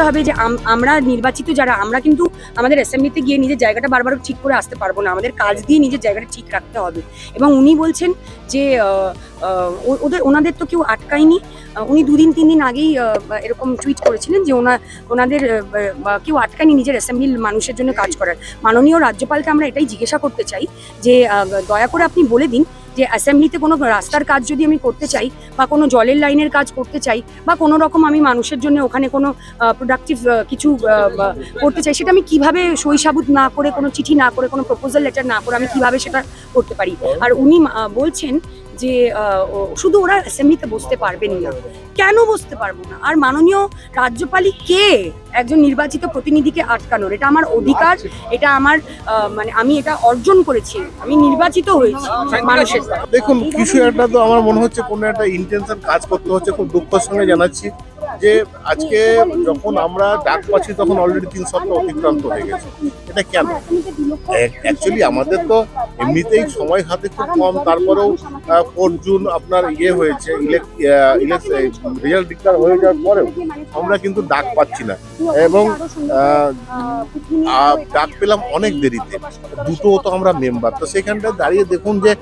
হবে যে আমরা নির্বাচিত যারা, আমরা কিন্তু আমাদের অ্যাসেম্বলিতে গিয়ে নিজের জায়গাটা বারবার ঠিক করে আসতে পারবো না, আমাদের কাজ দিয়ে নিজের জায়গাটা ঠিক রাখতে হবে। এবং উনি বলছেন যে ওনাদের তো কেউ আটকায়নি। উনি 2-3 দিন আগেই এরকম টুইট করেছিলেন যে ওনাদের কেউ আটকায়নি নিজের অ্যাসেম্বলির মানুষের জন্য কাজ করার। মাননীয় রাজ্যপালকে আমরা এটাই জিজ্ঞাসা করতে চাই যে দয়া করে আপনি বলে দিন যে অ্যাসেম্বলিতে কোনো রাস্তার কাজ যদি আমি করতে চাই বা কোনো জলের লাইনের কাজ করতে চাই বা কোনো রকম আমি মানুষের জন্য ওখানে কোনো প্রোডাক্টিভ কিছু করতে চাই, সেটা আমি কিভাবে সই সাবুত না করে, কোনো চিঠি না করে, কোনো প্রপোজাল লেটার না করে আমি কিভাবে সেটা করতে পারি। আর উনি বলছেন যে শুধু ওরা অ্যাসেম্বলিতে বসতে পারবেন না। কেন বসতে পারবো না? আর মাননীয় রাজ্যপালই কে একজন নির্বাচিত প্রতিনিধিকে আটকানোর? এটা আমার অধিকার, এটা আমার মানে আমি এটা অর্জন করেছি, আমি নির্বাচিত হয়েছি মানুষের। দেখুন, কিছু একটা তো আমার মনে হচ্ছে কোনো একটা ইন্টেনশন কাজ করতে হচ্ছে। খুব দুঃখের সঙ্গে জানাচ্ছি যে আজকে যখন আমরা ডাক পাচ্ছি তখন অলরেডি 3 সপ্তাহ অতিক্রান্ত হয়ে গেছে। এটা কেন? অ্যাকচুয়ালি আমাদের তো এমনিতেই সময় হাতে খুব কম, তারপরেও 4 জুন আপনার হয়েছে, রেজাল্ট ডিক্লেয়ার হয়ে যাওয়ার পরেও আমরা কিন্তু ডাক পাচ্ছি না, এবং ডাক পেলাম অনেক দেরিতে। দুটো তো আমরা মেম্বার, তো সেখানটায় দাঁড়িয়ে দেখুন যে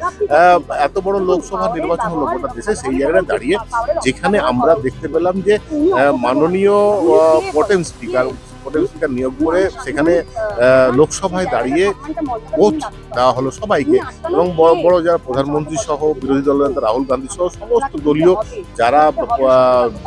এত বড় লোকসভা নির্বাচন হলো গোটা দেশে, সেই জায়গায় দাঁড়িয়ে যেখানে আমরা দেখতে পেলাম যে মাননীয় প্রোটেম স্পিকার নিয়োগ করে সেখানে লোকসভায় দাঁড়িয়ে ওথ দেওয়া হলো সবাইকে, এবং বড় বড় যারা প্রধানমন্ত্রী সহ বিরোধী দলনেতা রাহুল গান্ধী সহ সমস্ত দলীয় যারা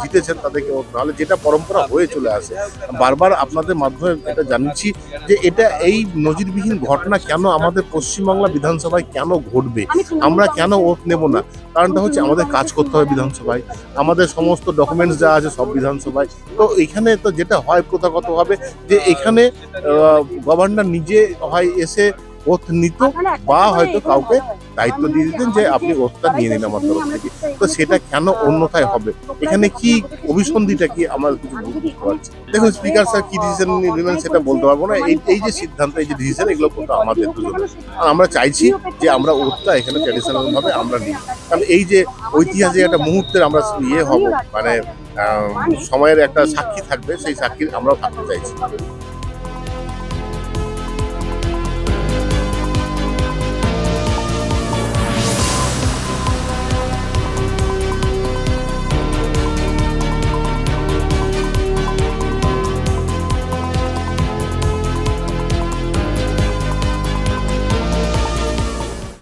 জিতেছেন তাদেরকে ওথ, নাহলে যেটা পরম্পরা হয়ে চলে আসে। বারবার আপনাদের মাধ্যমে এটা জানিয়েছি যে এটা এই নজিরবিহীন ঘটনা কেন আমাদের পশ্চিমবাংলা বিধানসভায় কেন ঘটবে, আমরা কেন ওথ নেব না? কারণটা হচ্ছে আমাদের কাজ করতে হবে বিধানসভায়, আমাদের সমস্ত ডকুমেন্টস যা আছে সব বিধানসভায়। তো এখানে তো যেটা হয় প্রথাগতভাবে যে এখানে গভর্নর নিজে হয় এসে ওথ নিত বা হয়তো কাউকে দায়িত্ব দিয়ে দিতেন যে আপনি ওথটা নিয়ে নিন আমার তরফ থেকে। তো সেটা কেন অন্যথায় হবে? এখানে কি অভিসন্ধিটা কি আমরা কিছু বুঝতে পারছি। দেখুন, স্পিকার স্যার কি ডিসিশন নেবেন সেটা বলতে পারবো না। এই যে সিদ্ধান্ত, এই যে ডিসিশন, এগুলো কিন্তু আমাদের দুজনে। আর আমরা চাইছি যে আমরা ওথটা এখানে ট্র্যাডিশনাল ভাবে আমরা নিই, কারণ এই যে ঐতিহাসিক একটা মুহূর্তের আমরা হব, মানে সময়ের একটা সাক্ষী থাকবে, সেই সাক্ষী আমরাও থাকতে চাইছি।